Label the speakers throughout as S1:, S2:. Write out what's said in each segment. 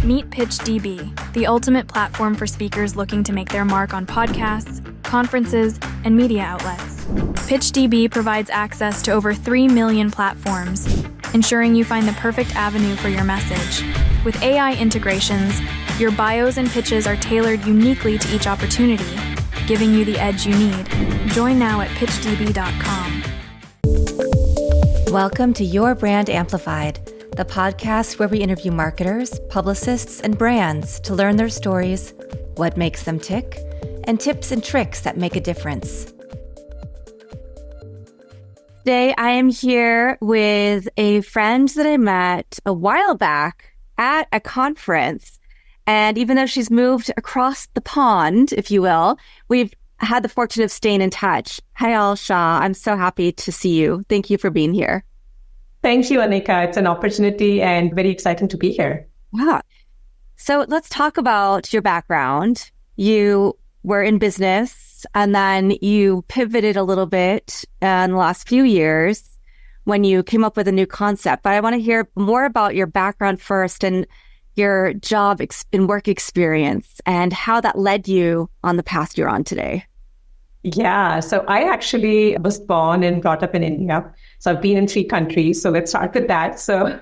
S1: Meet PitchDB, the ultimate platform for speakers looking to make their mark on podcasts, conferences, and media outlets. PitchDB provides access to over 3 million platforms, ensuring you find the perfect avenue for your message. With AI integrations, your bios and pitches are tailored uniquely to each opportunity, giving you the edge you need. Join now at pitchdb.com.
S2: Welcome to Your Brand Amplified, the podcast where we interview marketers, publicists, and brands to learn their stories, what makes them tick, and tips and tricks that make a difference. Today, I am here with a friend that I met a while back at a conference. And even though she's moved across the pond, if you will, we've had the fortune of staying in touch. Payal Shah, I'm so happy to see you. Thank you for being here.
S3: Thank you, Anika. It's an opportunity and very exciting to be here.
S2: Yeah. So let's talk about your background. You were in business and then you pivoted a little bit in the last few years when you came up with a new concept. But I want to hear more about your background first and your job and work experience and how that led you on the path you're on today.
S3: Yeah, so I actually was born and brought up in India. So I've been in 3 countries. So let's start with that. So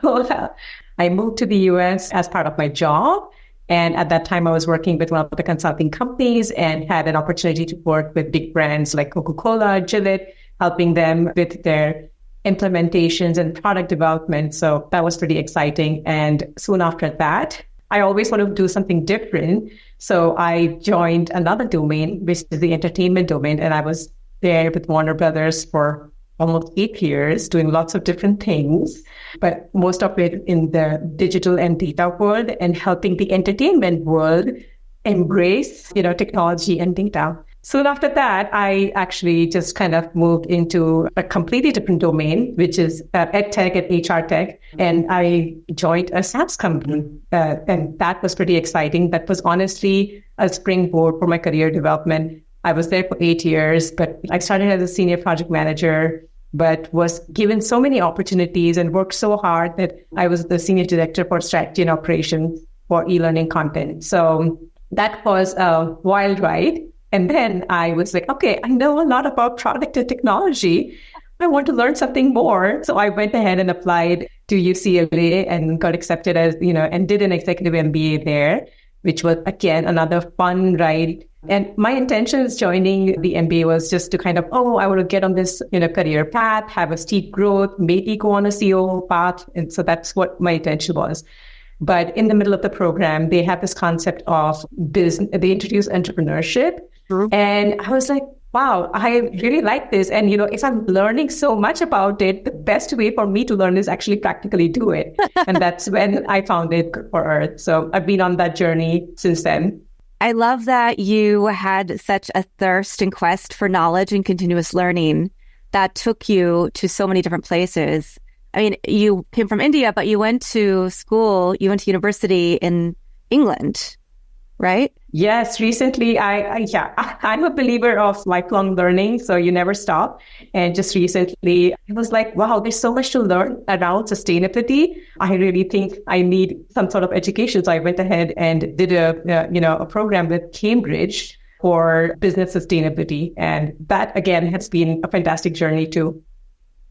S3: I moved to the US as part of my job. And at that time, I was working with one of the consulting companies and had an opportunity to work with big brands like Coca-Cola, Gillette, helping them with their implementations and product development. So that was pretty exciting. And soon after that, I always wanted to do something different. So I joined another domain, which is the entertainment domain. And I was there with Warner Brothers for almost 8 years, doing lots of different things, but most of it in the digital and data world and helping the entertainment world embrace, technology and data. Soon after that, I actually just kind of moved into a completely different domain, which is ed tech and HR tech. And I joined a SaaS company. And that was pretty exciting. That was honestly a springboard for my career development. I was there for 8 years, but I started as a senior project manager, but was given so many opportunities and worked so hard that I was the senior director for strategy and operations for e-learning content. So that was a wild ride. And then I was like, okay, I know a lot about product and technology. I want to learn something more. So I went ahead and applied to UCLA and got accepted as, and did an executive MBA there, which was, again, another fun ride. And my intention is joining the MBA was just to kind of, I want to get on this, career path, have a steep growth, maybe go on a COO path. And so that's what my intention was. But in the middle of the program, they have this concept of business. They introduce entrepreneurship. Mm-hmm. And I was like, wow, I really like this. And, if I'm learning so much about it, the best way for me to learn is actually practically do it. And that's when I found it for Earth. So I've been on that journey since then.
S2: I love that you had such a thirst and quest for knowledge and continuous learning that took you to so many different places. I mean, you came from India, but you went to university in England, right?
S3: Yes, recently, I'm a believer of lifelong learning, so you never stop. And just recently, I was like, wow, there's so much to learn around sustainability. I really think I need some sort of education. So I went ahead and did a program with Cambridge for business sustainability. And that, again, has been a fantastic journey too.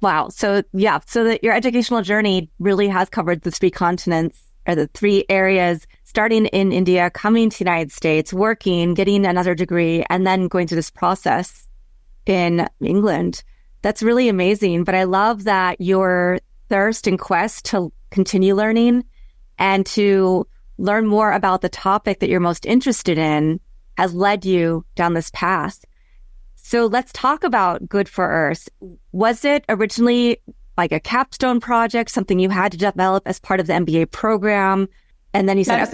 S2: Wow. So that your educational journey really has covered the 3 continents or the 3 areas, starting in India, coming to the United States, working, getting another degree, and then going through this process in England. That's really amazing. But I love that your thirst and quest to continue learning and to learn more about the topic that you're most interested in has led you down this path. So let's talk about Good for Earth. Was it originally like a capstone project, something you had to develop as part of the MBA program? And then you said,
S3: that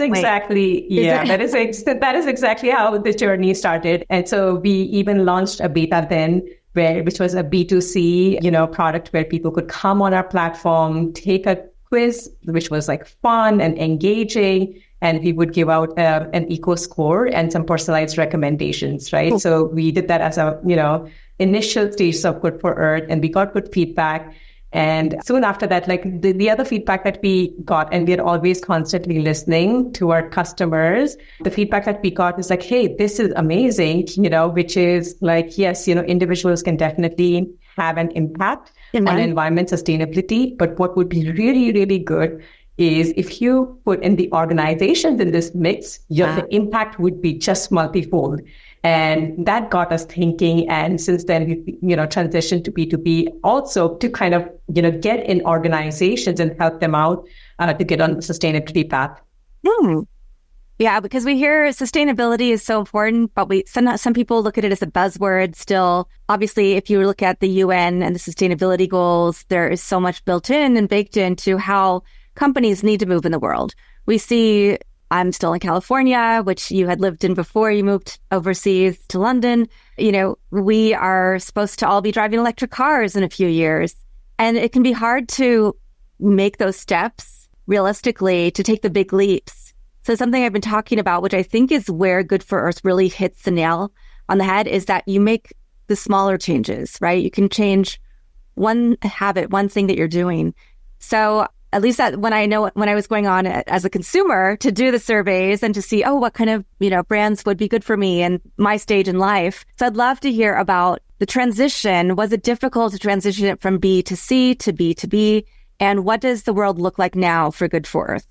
S3: is exactly how the journey started. And so we even launched a beta then, which was a B2C, product where people could come on our platform, take a quiz, which was like fun and engaging. And we would give out an eco score and some personalized recommendations, right? Cool. So we did that as a, initial stage of Good for Earth, and we got good feedback. And soon after that, like the other feedback that we got, and we're always constantly listening to our customers, the feedback that we got is like, hey, this is amazing, which is like, yes, individuals can definitely have an impact on environment sustainability. But what would be really, really good is if you put in the organizations in this mix, the impact would be just multifold. And that got us thinking. And since then, we, transitioned to B2B also to kind of, get in organizations and help them out to get on the sustainability path.
S2: Yeah, because we hear sustainability is so important, but some people look at it as a buzzword still. Obviously, if you look at the UN and the sustainability goals, there is so much built in and baked into how companies need to move in the world. We see, I'm still in California, which you had lived in before you moved overseas to London. We are supposed to all be driving electric cars in a few years. And it can be hard to make those steps realistically, to take the big leaps. So something I've been talking about, which I think is where Good for Earth really hits the nail on the head, is that you make the smaller changes, right? You can change one habit, one thing that you're doing. So at least that when I was going on as a consumer to do the surveys and to see, what kind of, brands would be good for me and my stage in life. So I'd love to hear about the transition. Was it difficult to transition it from B to C to B to B? And what does the world look like now for Good for Earth?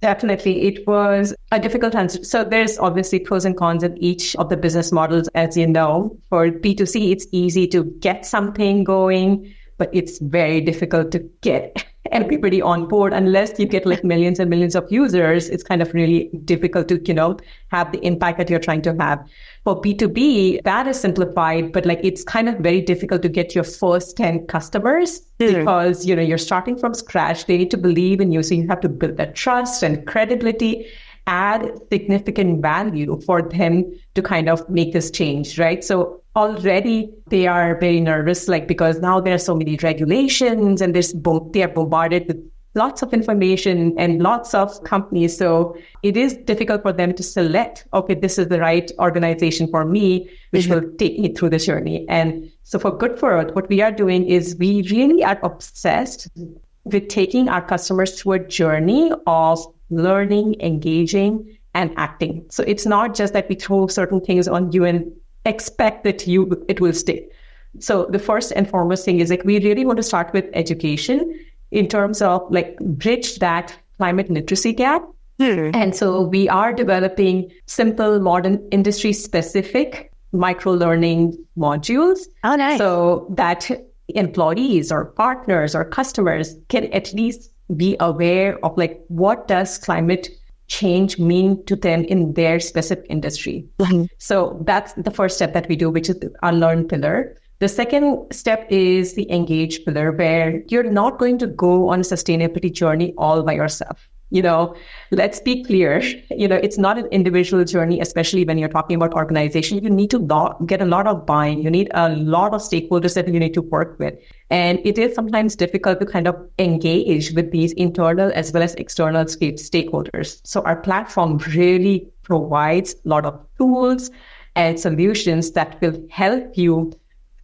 S3: Definitely. It was a difficult transition. So there's obviously pros and cons in each of the business models, as you know. For B2C, it's easy to get something going, but it's very difficult to get everybody on board unless you get like millions and millions of users. It's kind of really difficult to, have the impact that you're trying to have. For B2B, that is simplified, but like it's kind of very difficult to get your first 10 customers because, you're starting from scratch. They need to believe in you. So you have to build that trust and credibility, add significant value for them to kind of make this change, right? So already they are very nervous, because now there are so many regulations and they are bombarded with lots of information and lots of companies. So it is difficult for them to select, okay, this is the right organization for me, which will take me through the journey. And so for Good for Earth, what we are doing is we really are obsessed with taking our customers through a journey of learning, engaging, and acting. So it's not just that we throw certain things on you and expect that it will stick. So the first and foremost thing is we really want to start with education in terms of bridge that climate literacy gap. And so we are developing simple, modern, industry-specific micro-learning modules.
S2: Oh, nice.
S3: So that employees or partners or customers can at least be aware of what does climate change mean to them in their specific industry. So that's the first step that we do, which is our learn pillar. The second step is the engage pillar, where you're not going to go on a sustainability journey all by yourself. Let's be clear, it's not an individual journey, especially when you're talking about organization. You need to get a lot of buy-in. You need a lot of stakeholders that you need to work with. And it is sometimes difficult to kind of engage with these internal as well as external stakeholders. So our platform really provides a lot of tools and solutions that will help you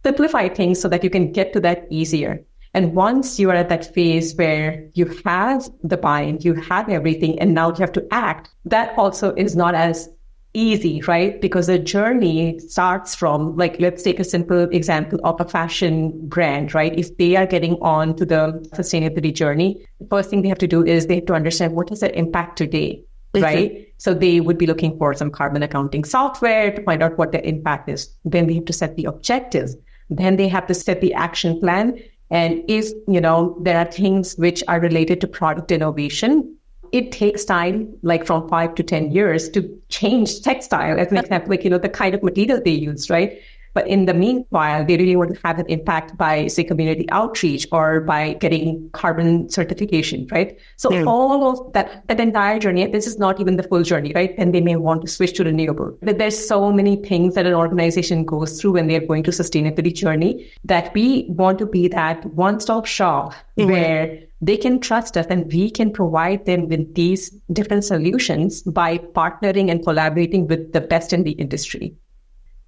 S3: simplify things so that you can get to that easier. And once you are at that phase where you have the buy-in, you have everything, and now you have to act, that also is not as easy, right? Because the journey starts from, let's take a simple example of a fashion brand, right? If they are getting on to the sustainability journey, the first thing they have to do is they have to understand what is their impact today, right? So they would be looking for some carbon accounting software to find out what their impact is. Then they have to set the objectives. Then they have to set the action plan. And if, there are things which are related to product innovation, it takes time, from 5 to 10 years to change textile, as an example, the kind of material they use, right? But in the meanwhile, they really want to have an impact by, say, community outreach or by getting carbon certification, right? So all of that entire journey, this is not even the full journey, right? And they may want to switch to renewable. But there's so many things that an organization goes through when they're going to sustainability journey that we want to be that one-stop shop where they can trust us and we can provide them with these different solutions by partnering and collaborating with the best in the industry.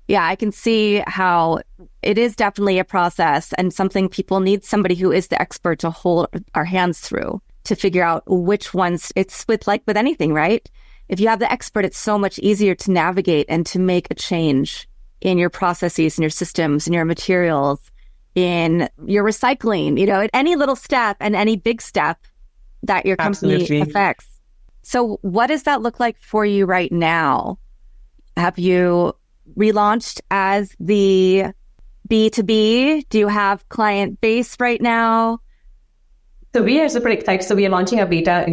S2: Yeah, I can see how it is definitely a process and something people need somebody who is the expert to hold our hands through to figure out which ones. It's with anything, right? If you have the expert, it's so much easier to navigate and to make a change in your processes, in your systems, in your materials, in your recycling, at any little step and any big step that your company
S3: Absolutely.
S2: affects. So what does that look like for you right now? Have you relaunched as the B2B? Do you have client base right now?
S3: So we are super excited. So we are launching a beta,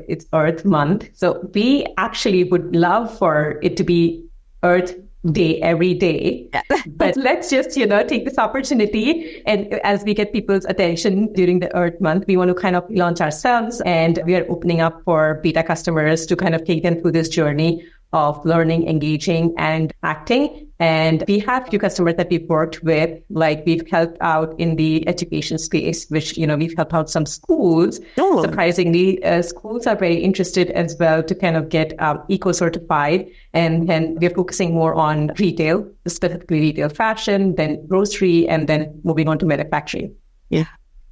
S3: it's Earth Month. So we actually would love for it to be Earth Day every day. Yeah. But let's just, take this opportunity. And as we get people's attention during the Earth Month, we want to kind of launch ourselves. And we are opening up for beta customers to kind of take them through this journey of learning, engaging, and acting. And we have a few customers that we've worked with, like we've helped out in the education space, which, we've helped out some schools. Oh. Surprisingly, schools are very interested as well to kind of get eco-certified. And we're focusing more on retail, specifically retail fashion, then grocery, and then moving on to manufacturing.
S2: Yeah.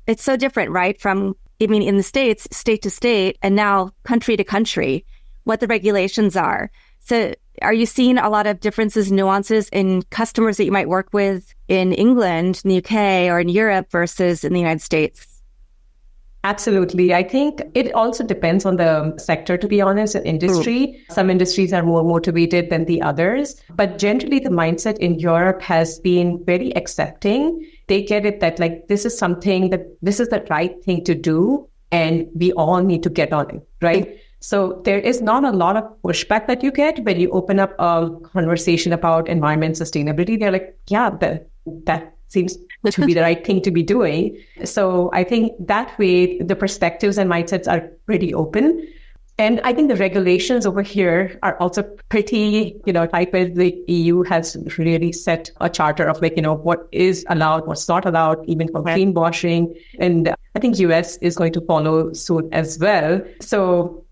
S2: It's so different, right? From, in the States, state to state, and now country to country, what the regulations are. So are you seeing a lot of differences, nuances in customers that you might work with in England, in the UK, or in Europe versus in the United States?
S3: Absolutely. I think it also depends on the sector, to be honest, and industry. Some industries are more motivated than the others. But generally, the mindset in Europe has been very accepting. They get it that this is something this is the right thing to do, and we all need to get on it, right? So there is not a lot of pushback that you get when you open up a conversation about environment sustainability. They're like, yeah, that seems to be the right thing to be doing. So I think that way the perspectives and mindsets are pretty open. And I think the regulations over here are also pretty, tight. The EU has really set a charter of what is allowed, what's not allowed, even for greenwashing. And I think US is going to follow suit as well. So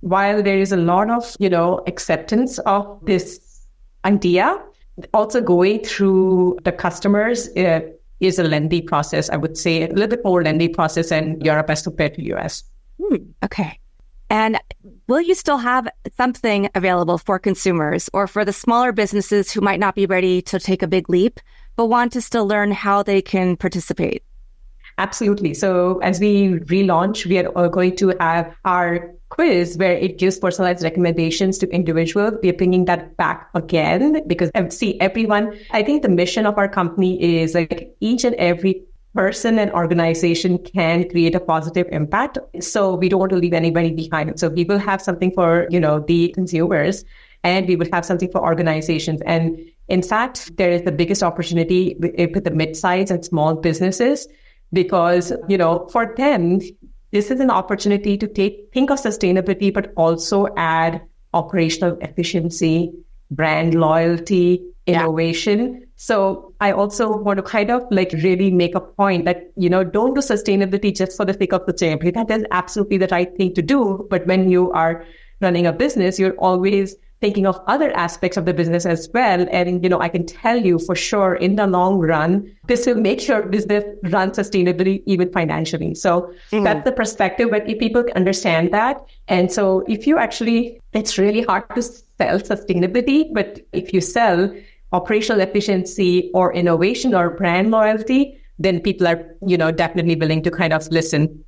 S3: while there is a lot of, acceptance of this idea, also going through the customers is a lengthy process. I would say a little bit more lengthy process in Europe as compared to US.
S2: Okay. And will you still have something available for consumers or for the smaller businesses who might not be ready to take a big leap, but want to still learn how they can participate?
S3: Absolutely. So as we relaunch, we are going to have our quiz where it gives personalized recommendations to individuals. We are bringing that back again because I think the mission of our company is each and every person and organization can create a positive impact. So we don't want to leave anybody behind. So we will have something for, the consumers, and we will have something for organizations. And in fact, there is the biggest opportunity with the mid-size and small businesses because, for them, this is an opportunity to think of sustainability, but also add operational efficiency, brand loyalty, innovation. Yeah. So I also want to kind of really make a point that, don't do sustainability just for the sake of sustainability. That is absolutely the right thing to do. But when you are running a business, you're always thinking of other aspects of the business as well. And, I can tell you for sure in the long run, this will make your business run sustainably, even financially. So that's the perspective, but if people understand that. And so if you it's really hard to sell sustainability, but if you sell operational efficiency or innovation or brand loyalty, then people are, definitely willing to kind of listen.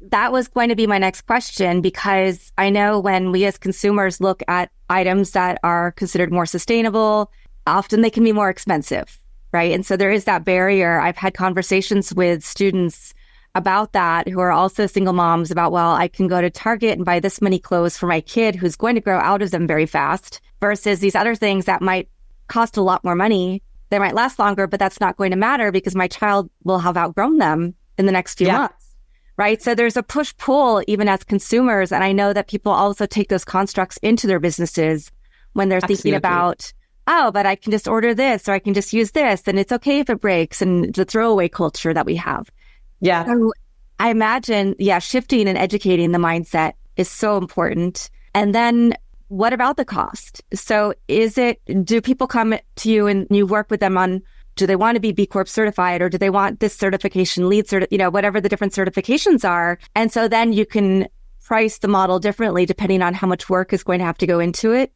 S2: That was going to be my next question, because I know when we as consumers look at items that are considered more sustainable, often they can be more expensive, right? And so there is that barrier. I've had conversations with students about that who are also single moms about, well, I can go to Target and buy this many clothes for my kid who's going to grow out of them very fast versus these other things that might cost a lot more money. They might last longer, but that's not going to matter because my child will have outgrown them in the next few months. Right. So there's a push-pull even as consumers. And I know that people also take those constructs into their businesses when they're thinking about, oh, but I can just order this or I can just use this and it's okay if it breaks, and the throwaway culture that we have.
S3: Yeah.
S2: So I imagine, shifting and educating the mindset is so important. And then what about the cost? So do people come to you and you work with them on, do they want to be B Corp certified, or do they want this certification, whatever the different certifications are? And so then you can price the model differently depending on how much work is going to have to go into it.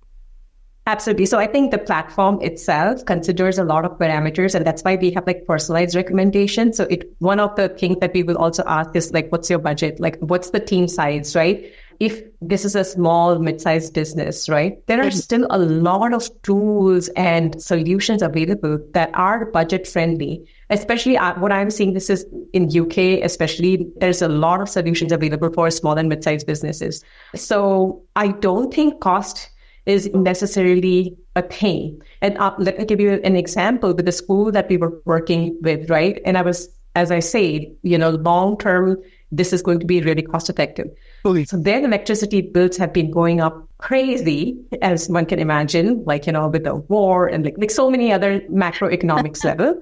S3: Absolutely. So I think the platform itself considers a lot of parameters, and that's why we have like personalized recommendations. So one of the things that we will also ask is like, what's your budget? Like, what's the team size, right? If this is a small, mid-sized business, right, there are still a lot of tools and solutions available that are budget friendly. Especially what I'm seeing, this is in UK, especially, there's a lot of solutions available for small and mid-sized businesses. So I don't think cost is necessarily a thing. And let me give you an example with the school that we were working with, right? And as I said, long term, this is going to be really cost effective.
S4: Okay.
S3: So their electricity bills have been going up crazy, as one can imagine, with the war and like so many other macroeconomics level.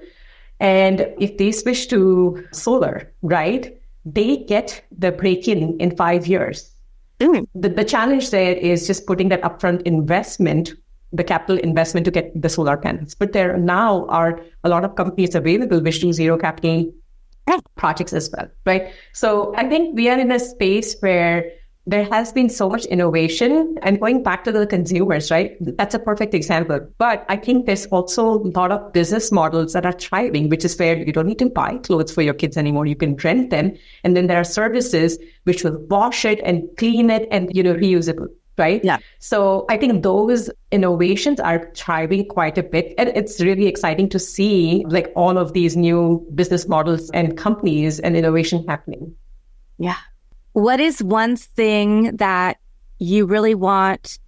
S3: And if they switch to solar, right, they get the break-in in 5 years. The challenge there is just putting that upfront investment, the capital investment to get the solar panels. But there now are a lot of companies available which do zero capital projects as well, right? So I think we are in a space where there has been so much innovation, and going back to the consumers, right? That's a perfect example. But I think there's also a lot of business models that are thriving, which is where you don't need to buy clothes for your kids anymore. You can rent them. And then there are services which will wash it and clean it and, reusable, right?
S2: Yeah.
S3: So I think those innovations are thriving quite a bit. And it's really exciting to see like all of these new business models and companies and innovation happening.
S2: Yeah. What is one thing that you really want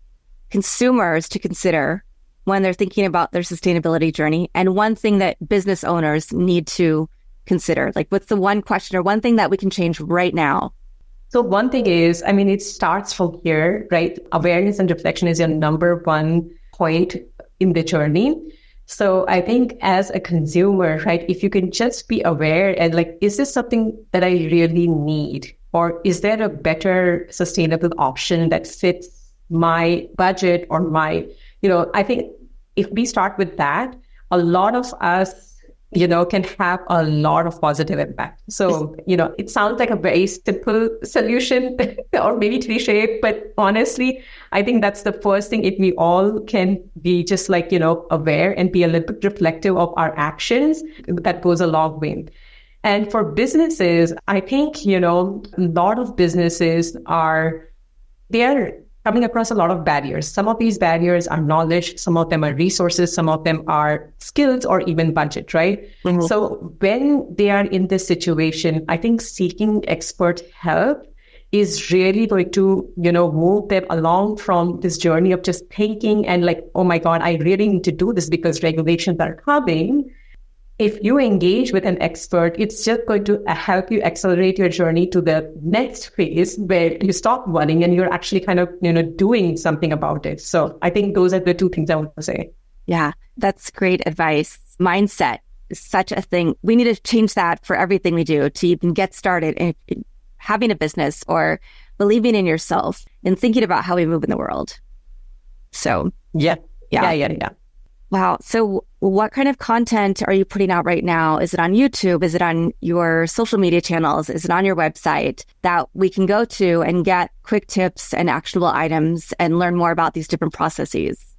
S2: consumers to consider when they're thinking about their sustainability journey, and one thing that business owners need to consider? Like, what's the one question or one thing that we can change right now?
S3: So one thing is, it starts from here, right? Awareness and reflection is your number one point in the journey. So I think as a consumer, right, if you can just be aware and like, is this something that I really need? Or is there a better sustainable option that fits my budget or my, I think if we start with that, a lot of us, can have a lot of positive impact. So, it sounds like a very simple solution or maybe cliche, but honestly, I think that's the first thing. If we all can be just like, aware and be a little bit reflective of our actions, that goes a long way. And for businesses, I think, a lot of businesses they're coming across a lot of barriers. Some of these barriers are knowledge, some of them are resources, some of them are skills or even budget, right? Mm-hmm. So when they are in this situation, I think seeking expert help is really going to, move them along from this journey of just thinking and like, oh my God, I really need to do this because regulations are coming. If you engage with an expert, it's just going to help you accelerate your journey to the next phase where you stop running and you're actually kind of, doing something about it. So I think those are the two things I want to say.
S2: Yeah, that's great advice. Mindset is such a thing. We need to change that for everything we do to even get started in having a business or believing in yourself and thinking about how we move in the world. So
S3: yeah.
S2: Wow. So what kind of content are you putting out right now? Is it on YouTube? Is it on your social media channels? Is it on your website that we can go to and get quick tips and actionable items and learn more about these different processes?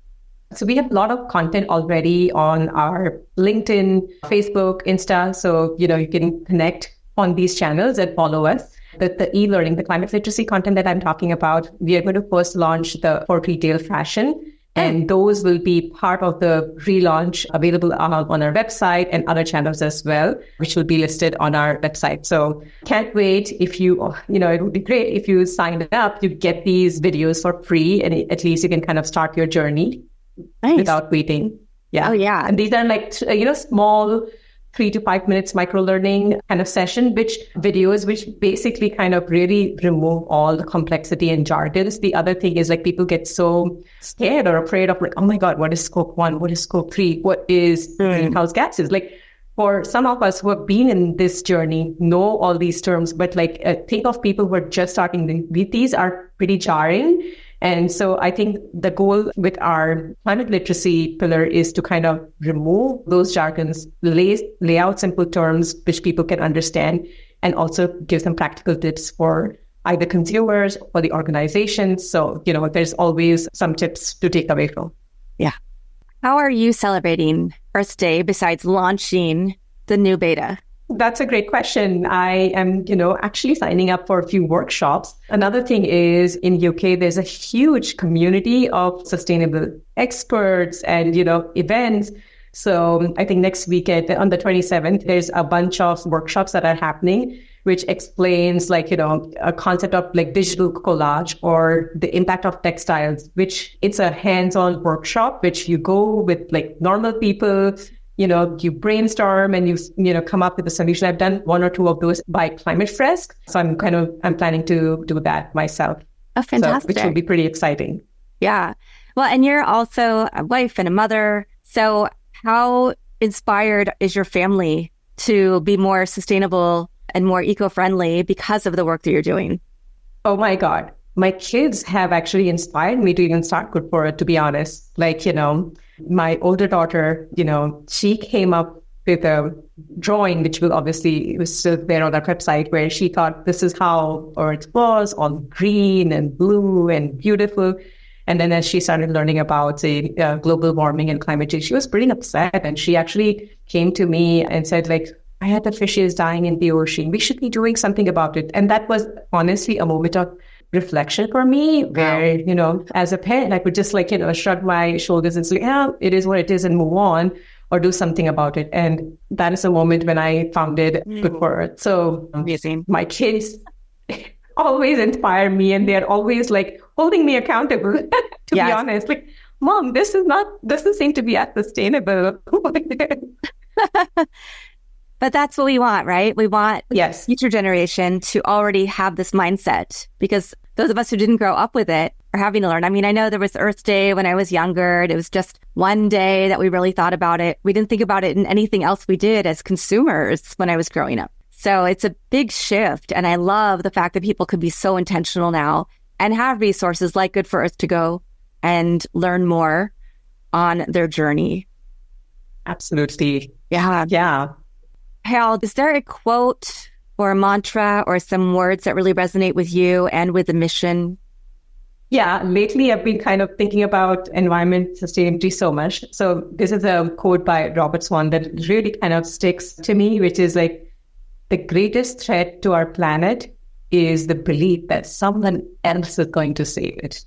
S3: So we have a lot of content already on our LinkedIn, Facebook, Insta. So, you can connect on these channels and follow us. The e-learning, the climate literacy content that I'm talking about, we are going to first launch for retail fashion. And those will be part of the relaunch available on our website and other channels as well, which will be listed on our website. So can't wait if it would be great if you signed up to get these videos for free, and at least you can kind of start your journey without waiting. Yeah.
S2: Oh, yeah.
S3: And these are like, small 3 to 5 minutes micro-learning kind of session, which basically kind of really remove all the complexity and jargons. The other thing is like people get so scared or afraid of like, oh my God, what is scope 1? What is scope 3? What is greenhouse gases? Like for some of us who have been in this journey, know all these terms, but like think of people who are just starting. These are pretty jarring. And so I think the goal with our climate literacy pillar is to kind of remove those jargons, lay out simple terms which people can understand, and also give them practical tips for either consumers or the organizations. So, there's always some tips to take away from.
S2: Yeah. How are you celebrating Earth Day besides launching the new beta?
S3: That's a great question. I am, actually signing up for a few workshops. Another thing is in UK, there's a huge community of sustainable experts and, events. So I think next weekend on the 27th, there's a bunch of workshops that are happening, which explains a concept of digital collage or the impact of textiles, which it's a hands-on workshop, which you go with normal people. You brainstorm and you come up with a solution. I've done one or two of those by Climate Fresk. So I'm planning to do that myself.
S2: Oh, fantastic.
S3: Which will be pretty exciting.
S2: Yeah. Well, and you're also a wife and a mother. So how inspired is your family to be more sustainable and more eco-friendly because of the work that you're doing?
S3: Oh my God. My kids have actually inspired me to even start Good For It, to be honest. My older daughter, she came up with a drawing, which was still there on our website, where she thought this is how Earth was, all green and blue and beautiful. And then as she started learning about, say, global warming and climate change, she was pretty upset. And she actually came to me and said, I had the fishes dying in the ocean. We should be doing something about it. And that was honestly a moment of reflection for me, where, as a parent, I could just shrug my shoulders and say, yeah, it is what it is and move on, or do something about it. And that is a moment when I founded Good For Earth. So
S2: amazing.
S3: My kids always inspire me, and they're always holding me accountable, to be honest. Mom, this doesn't seem to be as sustainable.
S2: But that's what we want, right? We want
S3: yes.
S2: future generation to already have this mindset, because those of us who didn't grow up with it are having to learn. I mean, I know there was Earth Day when I was younger. It was just one day that we really thought about it. We didn't think about it in anything else we did as consumers when I was growing up. So it's a big shift. And I love the fact that people could be so intentional now and have resources like Good For Earth to go and learn more on their journey.
S3: Absolutely.
S2: Yeah. Payal, is there a quote or a mantra or some words that really resonate with you and with the mission?
S3: Yeah, lately I've been kind of thinking about environment sustainability so much. So this is a quote by Robert Swan that really kind of sticks to me, which is the greatest threat to our planet is the belief that someone else is going to save it,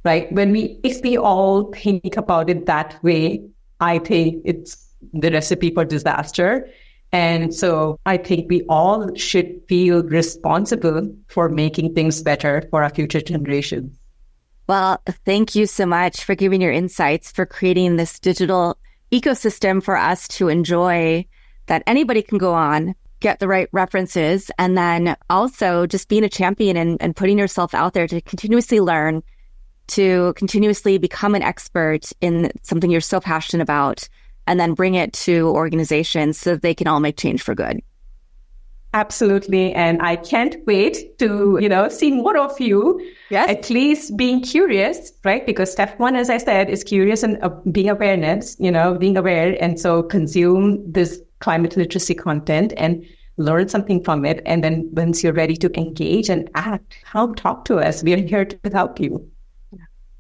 S3: right? If we all think about it that way, I think it's the recipe for disaster. And so I think we all should feel responsible for making things better for our future generations.
S2: Well, thank you so much for giving your insights, for creating this digital ecosystem for us to enjoy, that anybody can go on, get the right references, and then also just being a champion and putting yourself out there to continuously learn, to continuously become an expert in something you're so passionate about, and then bring it to organizations so that they can all make change for good.
S3: Absolutely. And I can't wait to, see more of you, at least being curious, right? Because step one, as I said, is curious and being aware. And so consume this climate literacy content and learn something from it. And then once you're ready to engage and act, talk to us. We are here to help you.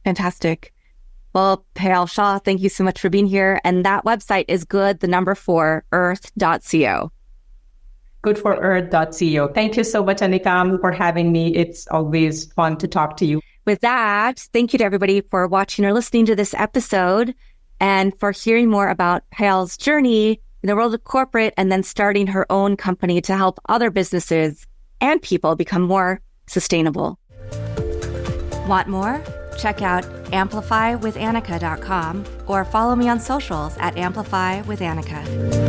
S2: Fantastic. Well, Payal Shah, thank you so much for being here. And that website is earth.co.
S3: Goodforearth.co. Thank you so much, Anika, for having me. It's always fun to talk to you.
S2: With that, thank you to everybody for watching or listening to this episode and for hearing more about Payal's journey in the world of corporate and then starting her own company to help other businesses and people become more sustainable. Want more? Check out amplifywithannika.com or follow me on socials at amplifywithannika.